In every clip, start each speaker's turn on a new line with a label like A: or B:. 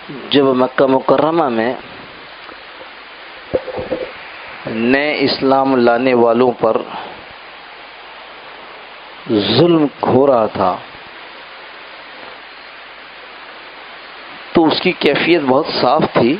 A: جب مکہ مکرمہ میں نئے اسلام لانے والوں پر ظلم ہو رہا تھا تو اس کی کیفیت بہت صاف تھی.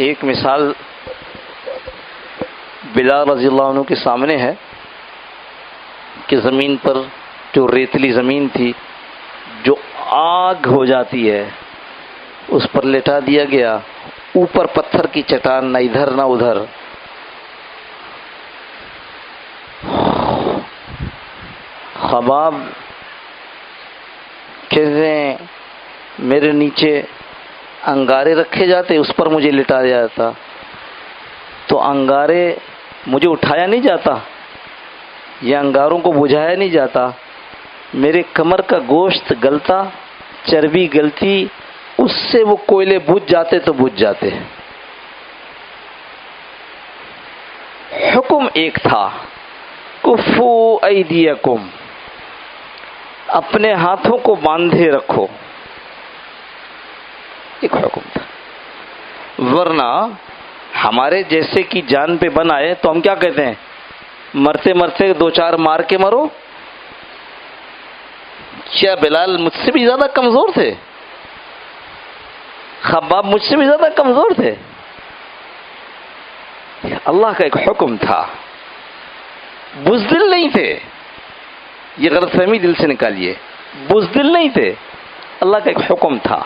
A: ایک مثال بلال رضی اللہ عنہ کے سامنے ہے کہ زمین پر جو ریتلی زمین تھی جو آگ ہو جاتی ہے اس پر لٹا دیا گیا، اوپر پتھر کی چٹان، نہ ادھر نہ ادھر. خباب کہتے ہیں میرے نیچے انگارے رکھے جاتے، اس پر مجھے لٹا دیا جاتا تو انگارے مجھے اٹھایا نہیں جاتا یا انگاروں کو بجھایا نہیں جاتا، میرے کمر کا گوشت گلتا، چربی گلتی، اس سے وہ کوئلے بجھ جاتے تو بجھ جاتے. حکم ایک تھا، کفو ایدیکم، اپنے ہاتھوں کو باندھے رکھو، ایک حکم تھا. ورنہ ہمارے جیسے کی جان پہ بن آئے تو ہم کیا کہتے ہیں، مرتے مرتے دو چار مار کے مرو. کیا بلال مجھ سے بھی زیادہ کمزور تھے؟ خباب مجھ سے بھی زیادہ کمزور تھے؟ اللہ کا ایک حکم تھا، بزدل نہیں تھے. یہ غلط فہمی دل سے نکالیے، بزدل نہیں تھے. اللہ کا ایک حکم تھا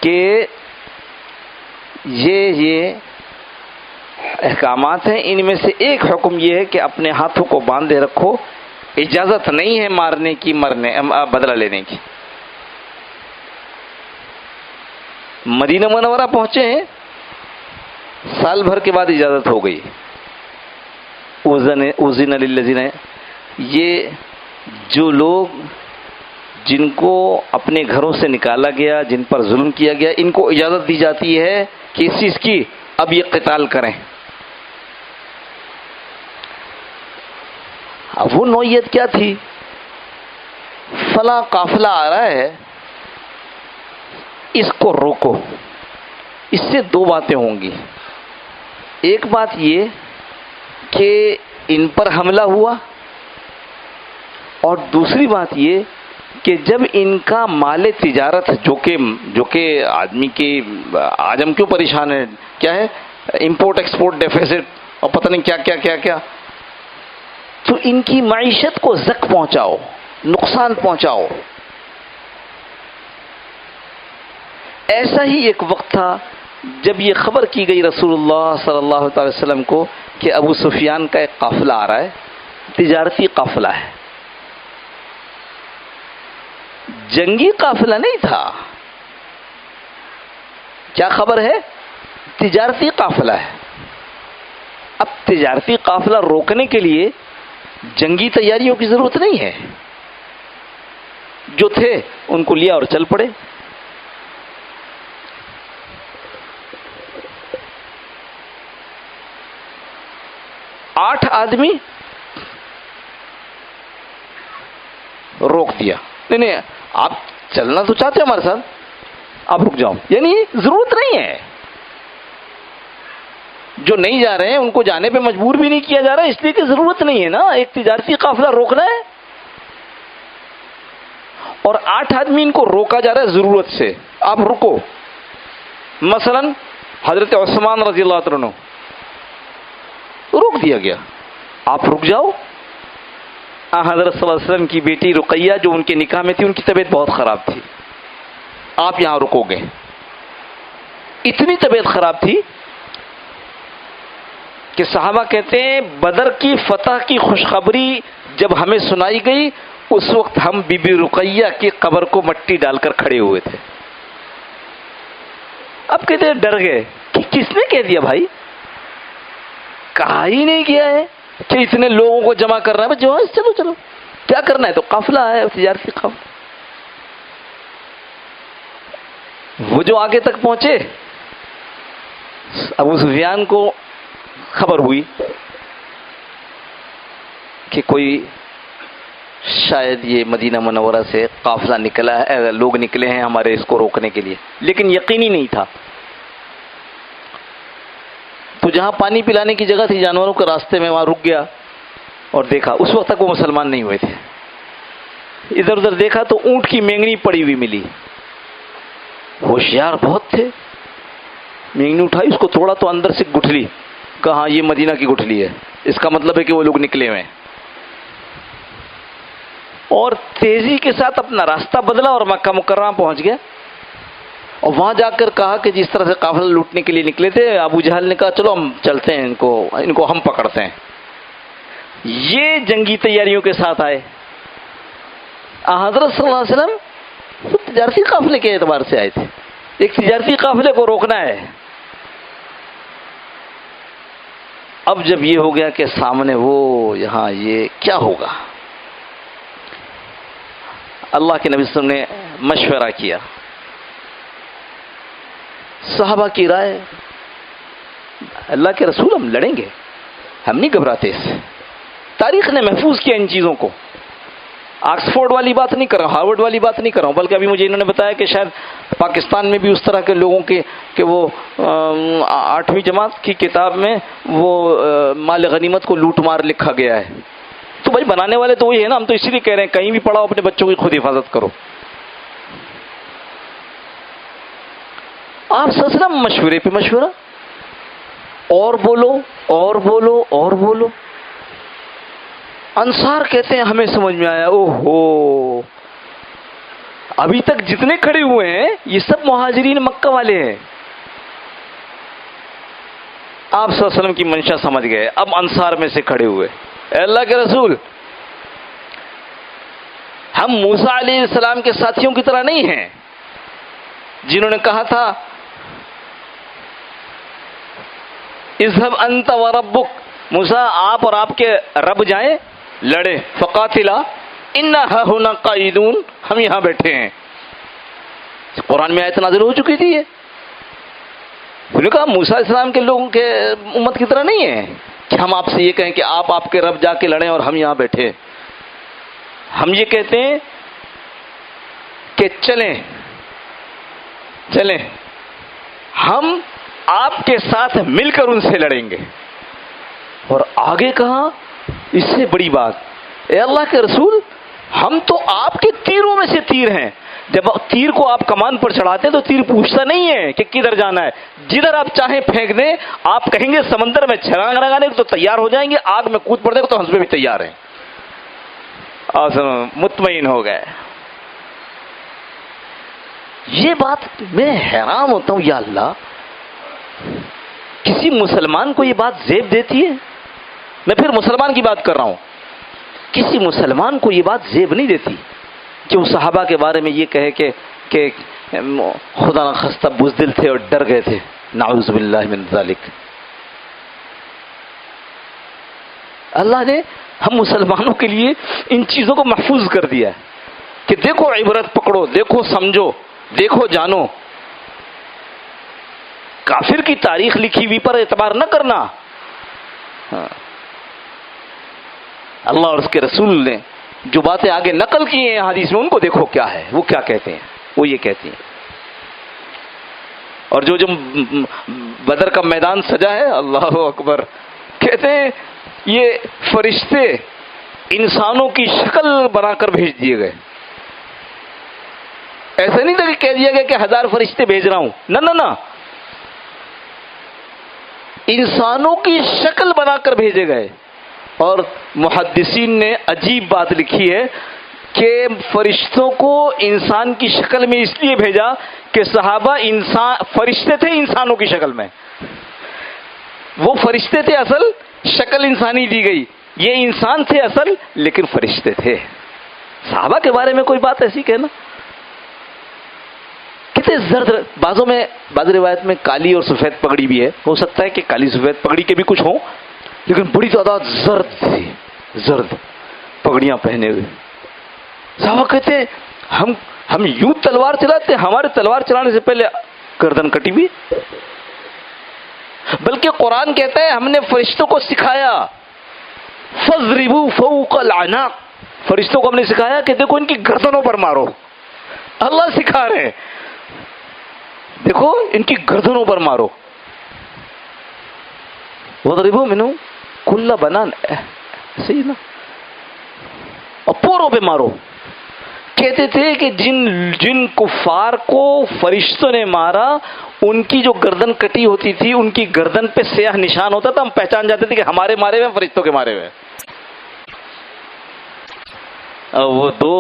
A: کہ یہ احکامات ہیں، ان میں سے ایک حکم یہ ہے کہ اپنے ہاتھوں کو باندھے رکھو. اجازت نہیں ہے مارنے کی، بدلہ لینے کی. مدینہ منورہ پہنچے ہیں، سال بھر کے بعد اجازت ہو گئی. اذن للذین، یہ جو لوگ جن کو اپنے گھروں سے نکالا گیا، جن پر ظلم کیا گیا، ان کو اجازت دی جاتی ہے کہ اس چیز کی اب یہ قتال کریں. اب وہ نوعیت کیا تھی، فلاں قافلہ آ رہا ہے، اس کو روکو. اس سے دو باتیں ہوں گی. ایک بات یہ کہ ان پر حملہ ہوا، اور دوسری بات یہ کہ جب ان کا مال تجارت جو کہ آدمی کی، آج ہم کیوں پریشان ہیں، کیا ہے امپورٹ ایکسپورٹ ڈیفیسٹ اور پتہ نہیں کیا کیا کیا کیا، تو ان کی معیشت کو زک پہنچاؤ، نقصان پہنچاؤ. ایسا ہی ایک وقت تھا جب یہ خبر کی گئی رسول اللہ صلی اللہ علیہ وسلم کو کہ ابو سفیان کا ایک قافلہ آ رہا ہے، تجارتی قافلہ ہے، جنگی قافلہ نہیں تھا. کیا خبر ہے؟ تجارتی قافلہ ہے. اب تجارتی قافلہ روکنے کے لیے جنگی تیاریوں کی ضرورت نہیں ہے. جو تھے ان کو لیا اور چل پڑے. آٹھ آدمی روک دیا، نہیں آپ چلنا تو چاہتے ہیں ہمارے ساتھ، آپ رک جاؤ، یعنی ضرورت نہیں ہے. جو نہیں جا رہے ہیں ان کو جانے پہ مجبور بھی نہیں کیا جا رہا، اس لیے کہ ضرورت نہیں ہے نا، ایک تجارتی قافلہ روکنا ہے. اور آٹھ آدمی ان کو روکا جا رہا ہے ضرورت سے، آپ رکو. مثلا حضرت عثمان رضی اللہ عنہ روک دیا گیا، آپ رک جاؤ. حضرت صلی اللہ علیہ وسلم کی بیٹی رقیہ جو ان کے نکاح میں تھی، ان کی طبیعت بہت خراب تھی، آپ یہاں رکو گے. اتنی طبیعت خراب تھی کہ صحابہ کہتے ہیں بدر کی فتح کی خوشخبری جب ہمیں سنائی گئی، اس وقت ہم بی بی رقیہ کی قبر کو مٹی ڈال کر کھڑے ہوئے تھے. اب کہتے ہیں ڈر گئے کہ کس نے کہہ دیا بھائی، کہا ہی نہیں گیا ہے کہ اتنے لوگوں کو جمع کرنا ہے. جو چلو چلو کیا کرنا ہے، تو قافلہ ہے، تجارتی قافلہ. وہ جو آگے تک پہنچے، ابو سفیان کو خبر ہوئی کہ کوئی شاید یہ مدینہ منورہ سے قافلہ نکلا ہے، لوگ نکلے ہیں ہمارے اس کو روکنے کے لیے، لیکن یقینی نہیں تھا۔ تو جہاں پانی پلانے کی جگہ تھی جانوروں کے راستے میں، وہاں رک گیا اور دیکھا۔ اس وقت تک وہ مسلمان نہیں ہوئے تھے۔ ادھر ادھر دیکھا تو اونٹ کی مینگنی پڑی ہوئی ملی۔ ہوشیار بہت تھے، مینگنی اٹھائی، اس کو توڑا تو اندر سے گٹھلی، کہا یہ مدینہ کی گٹھلی ہے، اس کا مطلب ہے کہ وہ لوگ نکلے ہوئے ہیں۔ اور تیزی کے ساتھ اپنا راستہ بدلا اور مکہ مکرمہ پہنچ گیا، اور وہاں جا کر کہا کہ جس طرح سے قافلہ لوٹنے کے لیے نکلے تھے، ابو جہل نے کہا چلو ہم چلتے ہیں، ان کو ہم پکڑتے ہیں۔ یہ جنگی تیاریوں کے ساتھ آئے۔ حضرت صلی اللہ علیہ وسلم تجارتی قافلے کے اعتبار سے آئے تھے، ایک تجارتی قافلے کو روکنا ہے۔ اب جب یہ ہو گیا کہ سامنے وہ یہاں، یہ کیا ہوگا؟ اللہ کے نبی صلی اللہ علیہ وسلم نے مشورہ کیا، صحابہ کی رائے، اللہ کے رسول ہم لڑیں گے، ہم نہیں گھبراتے اس سے۔ تاریخ نے محفوظ کیا ان چیزوں کو۔ آکسفورڈ والی بات نہیں کر رہا ہوں، ہارورڈ والی بات نہیں کر رہا ہوں، بلکہ ابھی مجھے انہوں نے بتایا کہ شاید پاکستان میں بھی اس طرح کے لوگوں کے کہ وہ 8ویں جماعت کی کتاب میں وہ مال غنیمت کو لوٹ مار لکھا گیا ہے۔ تو بھائی بنانے والے تو وہی ہے نا، ہم تو اسی لیے کہہ رہے ہیں کہیں بھی پڑھاؤ اپنے بچوں کی خود حفاظت کرو۔ آپ صلی اللہ علیہ وسلم مشورے پہ مشورہ، اور بولو اور بولو اور بولو۔ انصار کہتے ہیں ہمیں سمجھ میں آیا، او ہو، ابھی تک جتنے کھڑے ہوئے ہیں یہ سب مہاجرین مکہ والے ہیں۔ آپ صلی اللہ علیہ وسلم کی منشا سمجھ گئے، اب انصار میں سے کھڑے ہوئے، اے اللہ کے رسول، ہم موسیٰ علیہ السلام کے ساتھیوں کی طرح نہیں ہیں جنہوں نے کہا تھا اذهب انت وربک، موسیٰ آپ اور آپ کے رب جائیں لڑے، فقاتلا انا ہاہنا قاعدون، ہم یہاں بیٹھے ہیں۔ قرآن میں آیت نازل ہو چکی تھی یہ۔ انہوں نے کہا موسیٰ علیہ السلام کے لوگوں کے امت کی طرح نہیں ہے کہ ہم آپ سے یہ کہیں کہ آپ کے رب جا کے لڑیں اور ہم یہاں بیٹھے۔ ہم یہ کہتے ہیں کہ چلیں ہم آپ کے ساتھ مل کر ان سے لڑیں گے۔ اور آگے کہا اس سے بڑی بات، اے اللہ کے رسول، ہم تو آپ کے تیروں میں سے تیر ہیں، جب تیر کو آپ کمان پر چڑھاتے ہیں تو تیر پوچھتا نہیں ہے کہ کدھر جانا ہے، جدھر آپ چاہیں پھینک دیں۔ آپ کہیں گے سمندر میں چھلانگ لگانے کو تو تیار ہو جائیں گے، آگ میں کود پڑنے کو تو ہم بھی تیار ہیں۔ مطمئن ہو گئے۔ یہ بات میں حیران ہوتا ہوں، یا اللہ، کسی مسلمان کو یہ بات زیب دیتی ہے؟ میں پھر مسلمان کی بات کر رہا ہوں، کسی مسلمان کو یہ بات زیب نہیں دیتی کہ وہ صحابہ کے بارے میں یہ کہے کہ خدا نخواستہ بزدل تھے اور ڈر گئے تھے، نعوذ باللہ من ذالک۔ اللہ نے ہم مسلمانوں کے لیے ان چیزوں کو محفوظ کر دیا ہے کہ دیکھو عبرت پکڑو، دیکھو سمجھو، دیکھو جانو۔ کافر کی تاریخ لکھی ہوئی پر اعتبار نہ کرنا۔ اللہ اور اس کے رسول نے جو باتیں آگے نقل کی ہیں حدیث میں، ان کو دیکھو کیا ہے، وہ کیا کہتے ہیں۔ وہ یہ کہتی ہیں، اور جو بدر کا میدان سجا ہے، اللہ اکبر، کہتے ہیں یہ فرشتے انسانوں کی شکل بنا کر بھیج دیے گئے۔ ایسا نہیں تھا کہ کہہ دیا گیا کہ 1000 فرشتے بھیج رہا ہوں، نہ، انسانوں کی شکل بنا کر بھیجے گئے۔ اور محدثین نے عجیب بات لکھی ہے کہ فرشتوں کو انسان کی شکل میں اس لیے بھیجا کہ صحابہ فرشتے تھے انسانوں کی شکل میں، وہ فرشتے تھے، اصل شکل انسانی دی گئی، یہ انسان تھے اصل لیکن فرشتے تھے۔ صحابہ کے بارے میں کوئی بات ایسی کہنا، کتنے زرد، بعض روایت میں کالی اور سفید پگڑی بھی ہے، ہو سکتا ہے کہ کالی سفید پگڑی کے بھی کچھ ہوں، لیکن بڑی تعداد زرد پگڑیاں پہنے ہوئے۔ صحابہ کہتے ہیں ہم یوں تلوار چلاتے، ہمارے تلوار چلانے سے پہلے گردن کٹی ہوئی، بلکہ قرآن کہتا ہے ہم نے فرشتوں کو سکھایا، فَاضْرِبُوا فَوْقَ الْأَعْنَاقِ، فرشتوں کو ہم نے سکھایا کہ دیکھو ان کی گردنوں پر مارو. اللہ سکھا رہے ہیں دیکھو ان کی گردنوں پر مارو. وَضْرِبُوا مِنْهُ كُلَّ بَنَانٍ، صحیح نا، اور پوروں پہ مارو. کہتے تھے کہ جن کفار کو فرشتوں نے مارا ان کی جو گردن کٹی ہوتی تھی، ان کی گردن پہ سیاہ نشان ہوتا تھا، ہم پہچان جاتے تھے کہ ہمارے مارے ہوئے فرشتوں کے مارے ہوئے. اور وہ دو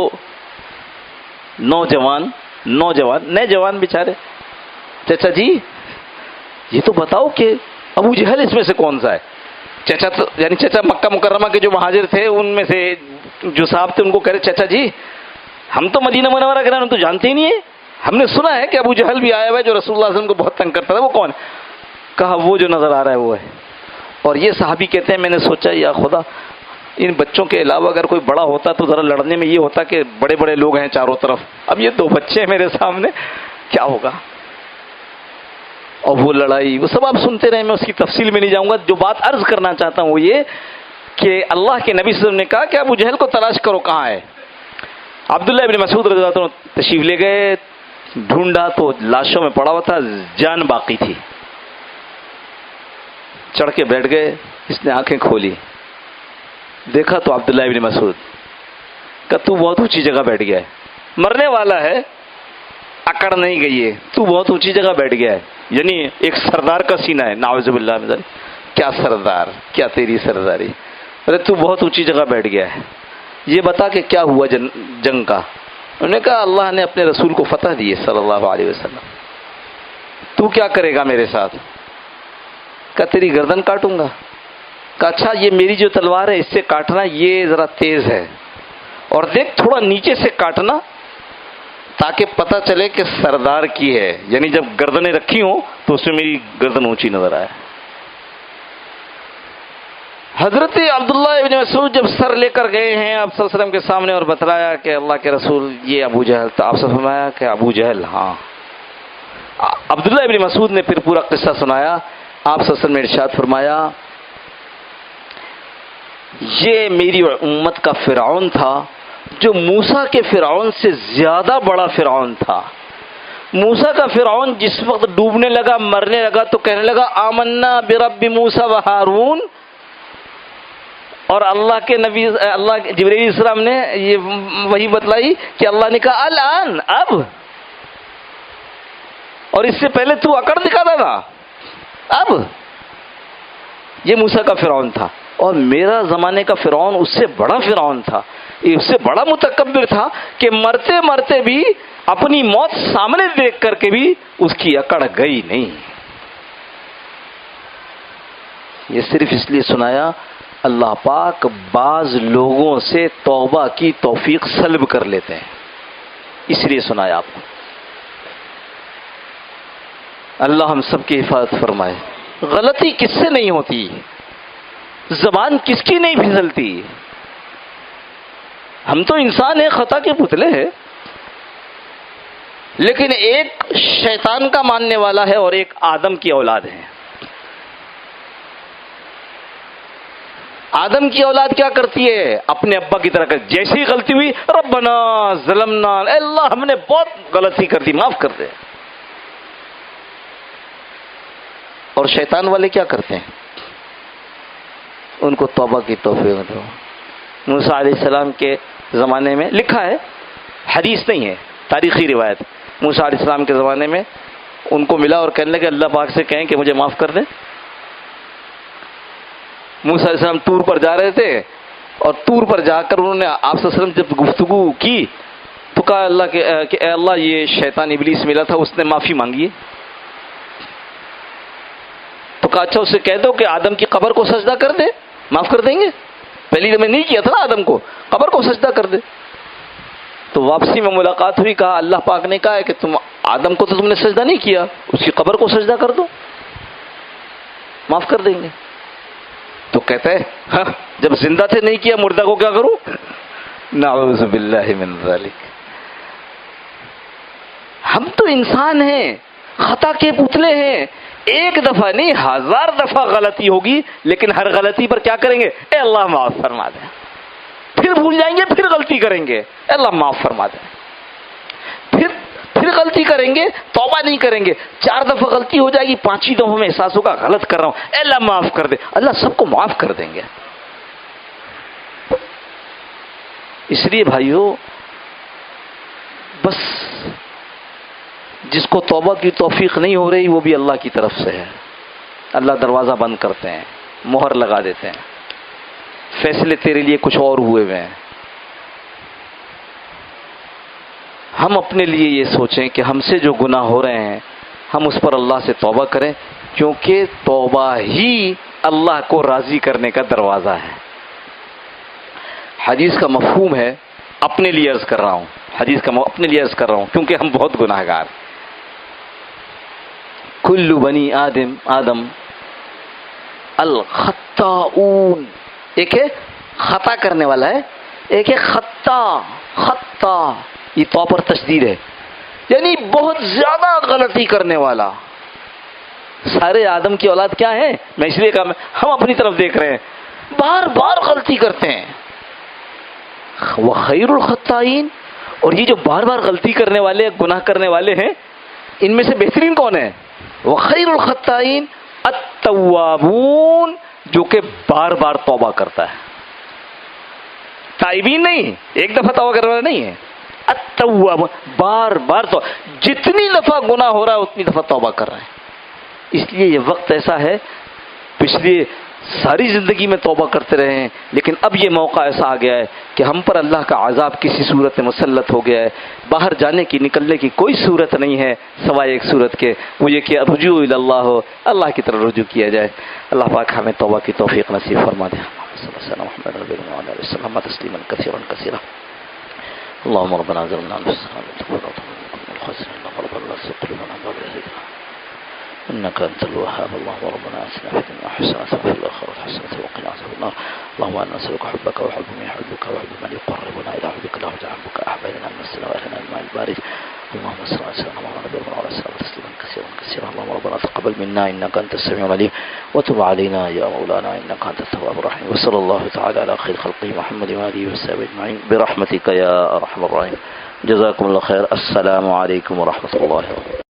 A: نوجوان نئے جوان بیچارے، چچا جی یہ تو بتاؤ کہ ابو جہل اس میں سے کون سا ہے؟ چچا تو یعنی چچا مکہ مکرمہ کے جو مہاجر تھے ان میں سے جو صاحب تھے ان کو کہہ رہے چچا جی ہم تو مدینہ منورہ کے ہم تو جانتے ہی نہیں ہیں، ہم نے سنا ہے کہ ابو جہل بھی آیا ہوا ہے جو رسول اللہ صلی اللہ علیہ وسلم کو بہت تنگ کرتا تھا، وہ کون ہے؟ کہا وہ جو نظر آ رہا ہے وہ ہے. اور یہ صحابی کہتے ہیں میں نے سوچا یا خدا ان بچوں کے علاوہ اگر کوئی بڑا ہوتا تو ذرا لڑنے میں یہ ہوتا کہ بڑے بڑے لوگ ہیں چاروں طرف، اب یہ دو بچے ہیں میرے سامنے کیا ہوگا. اور وہ لڑائی وہ سب آپ سنتے رہے، میں اس کی تفصیل میں نہیں جاؤں گا. جو بات عرض کرنا چاہتا ہوں وہ یہ کہ اللہ کے نبی صلی اللہ علیہ وسلم نے کہا کہ ابو جہل کو تلاش کرو کہاں ہے. عبداللہ ابن مسعود رضی اللہ عنہ تشریف لے گئے، ڈھونڈا تو لاشوں میں پڑا ہوا تھا، جان باقی تھی. چڑھ کے بیٹھ گئے، اس نے آنکھیں کھولی، دیکھا تو عبداللہ ابن مسعود. کہ تو بہت اونچی جگہ بیٹھ گیا ہے، مرنے والا ہے، اکڑ نہیں گئی ہے، تو بہت اونچی جگہ بیٹھ گیا ہے. یعنی ایک سردار کا سینہ ہے، نعوذ باللہ من ذلک. کیا سردار، کیا تیری سرداری، ارے تو بہت اونچی جگہ بیٹھ گیا ہے. یہ بتا کہ کیا ہوا جنگ کا. انہوں نے کہا اللہ نے اپنے رسول کو فتح دی صلی اللہ علیہ وسلم. تو کیا کرے گا میرے ساتھ؟ کہا تیری گردن کاٹوں گا. کہا اچھا یہ میری جو تلوار ہے اس سے کاٹنا، یہ ذرا تیز ہے، اور دیکھ تھوڑا نیچے سے کاٹنا تاکہ پتہ چلے کہ سردار کی ہے، یعنی جب گردنیں رکھی ہوں تو اس میں میری گردن اونچی نظر آئے. حضرت عبداللہ ابن مسعود جب سر لے کر گئے ہیں آپ صلی اللہ علیہ وسلم کے سامنے اور بتلایا کہ اللہ کے رسول یہ ابو جہل، تو آپ سے فرمایا کہ ابو جہل ہاں. عبداللہ ابن مسعود نے پھر پورا قصہ سنایا. آپ صلی اللہ علیہ وسلم نے ارشاد فرمایا یہ میری امت کا فرعون تھا جو موسیٰ کے فرعون سے زیادہ بڑا فرعون تھا. موسیٰ کا فرعون جس وقت ڈوبنے لگا، مرنے لگا، تو کہنے لگا آمنا برب موسیٰ و ہارون، اور اللہ کے نبی جبرائیل علیہ السلام نے یہ وہی بتلائی کہ اللہ نے کہا الان، اب، اور اس سے پہلے تو اکڑ دکھاتا تھا. اب یہ موسیٰ کا فرعون تھا، اور میرا زمانے کا فرعون اس سے بڑا فرعون تھا، اس سے بڑا متکبر تھا کہ مرتے مرتے بھی اپنی موت سامنے دیکھ کر کے بھی اس کی اکڑ گئی نہیں. یہ صرف اس لیے سنایا اللہ پاک بعض لوگوں سے توبہ کی توفیق سلب کر لیتے ہیں، اس لیے سنایا آپ کو. اللہ ہم سب کی حفاظت فرمائے. غلطی کس سے نہیں ہوتی، زبان کس کی نہیں پھسلتی. ہم تو انسان ہیں، خطا کے پتلے ہیں، لیکن ایک شیطان کا ماننے والا ہے اور ایک آدم کی اولاد ہے. آدم کی اولاد کیا کرتی ہے؟ اپنے ابا کی طرح کرتی، جیسی غلطی ہوئی ربنا ظلمنا، اے اللہ ہم نے بہت غلطی کر دی معاف کر دے. اور شیطان والے کیا کرتے ہیں؟ ان کو توبہ کی توفیق دو. موسیٰ علیہ السلام کے زمانے میں لکھا ہے، حدیث نہیں ہے، تاریخی روایت. موسیٰ علیہ السلام کے زمانے میں ان کو ملا اور کہنے لگے اللہ پاک سے کہیں کہ مجھے معاف کر دیں. موسیٰ علیہ السلام طور پر جا رہے تھے، اور طور پر جا کر انہوں نے آپ صلی اللہ علیہ وسلم جب گفتگو کی تو کہا اللہ کہ اے اللہ یہ شیطان ابلیس ملا تھا، اس نے معافی مانگی ہے. تو کہا اچھا اسے کہہ دو کہ آدم کی قبر کو سجدہ کر دے، معاف کر دیں گے. پہلی میں نہیں کیا تھا نا آدم کو، قبر کو سجدہ کر دے. تو واپسی میں ملاقات ہوئی، کہا اللہ پاک نے کہا ہے کہ تم آدم کو تو تم نے سجدہ نہیں کیا، اس کی قبر کو سجدہ کر دو، معاف کر دیں گے. تو کہتا ہے ہاں جب زندہ تھے نہیں کیا، مردہ کو کیا کروں؟ نعوذ باللہ من ذالک. ہم تو انسان ہیں، خطا کے پتلے ہیں. ایک دفعہ نہیں 1000 دفعہ غلطی ہوگی، لیکن ہر غلطی پر کیا کریں گے؟ اے اللہ معاف فرما دے. پھر پھر بھول جائیں گے، پھر غلطی کریں گے، اللہ معاف فرما دے، پھر غلطی کریں گے، توبہ نہیں کریں گے، 4 دفعہ غلطی ہو جائے گی، 5ویں دفعہ میں احساس ہوگا غلط کر رہا ہوں، اے اللہ معاف کر دے، اللہ سب کو معاف کر دیں گے۔ اس لیے بھائیو، بس جس کو توبہ کی توفیق نہیں ہو رہی وہ بھی اللہ کی طرف سے ہے، اللہ دروازہ بند کرتے ہیں، مہر لگا دیتے ہیں، فیصلے تیرے لیے کچھ اور ہوئے ہوئے ہیں۔ ہم اپنے لیے یہ سوچیں کہ ہم سے جو گناہ ہو رہے ہیں ہم اس پر اللہ سے توبہ کریں، کیونکہ توبہ ہی اللہ کو راضی کرنے کا دروازہ ہے۔ حدیث کا مفہوم ہے، اپنے لیے عرض کر رہا ہوں، حدیث کا اپنے لیے عرض کر رہا ہوں کیونکہ ہم بہت گناہ گار۔ کل بنی آدم الخطاؤن، ایک ہے خطا کرنے والا ہے، ایک ہے خطا، یہ تو پر تشدید ہے، یعنی بہت زیادہ غلطی کرنے والا۔ سارے آدم کی اولاد کیا ہے؟ میں اس لیے کہا، ہم اپنی طرف دیکھ رہے ہیں، بار بار غلطی کرتے ہیں۔ وخیر الخطائین، اور یہ جو بار بار غلطی کرنے والے، گناہ کرنے والے ہیں، ان میں سے بہترین کون ہے؟ وخیر الخطائین التوابون، جو کہ بار بار توبہ کرتا ہے، تائبین نہیں، ایک دفعہ توبہ کرنے والا نہیں ہے، التواب، بار بار تو جتنی دفعہ گناہ ہو رہا ہے اتنی دفعہ توبہ کر رہے ہیں۔ اس لیے یہ وقت ایسا ہے، پچھلی ساری زندگی میں توبہ کرتے رہے ہیں، لیکن اب یہ موقع ایسا آ گیا ہے کہ ہم پر اللہ کا عذاب کسی صورت میں مسلط ہو گیا ہے، باہر جانے کی، نکلنے کی کوئی صورت نہیں ہے سوائے ایک صورت کے، وہ یہ کہ رجوع الی اللہ ہو، اللہ کی طرف رجوع کیا جائے۔ اللہ پاک ہمیں توبہ کی توفیق نصیب فرما دے۔ محمد وعلى آله وسلم تسلیما كثيرا كثيرا۔ اللهم ربنا ظلمنا انفسنا انك انت الوهاب، اللهم ربنا اتنا في الدنيا حسنه وفي الاخره حسنه وقنا عذاب النار، اللهم انا نسالك حبك وحب من يحبك وحب من يقربنا الى حبك، اللهم اجعل حبك احب الينا من السماء والينا الماء البارد، اللهم صل على سيدنا محمد وعلى اله وسلم تسليما كثيرا كثيرا، اللهم ربنا تقبل منا انك انت السميع العليم وتب علينا يا مولانا انك انت التواب الرحيم، وصلى الله تعالى على خير خلقه محمد واله وصحبه اجمعين برحمتك يا ارحم الراحمين۔ جزاكم الله خير، السلام عليكم ورحمه الله وبركاته۔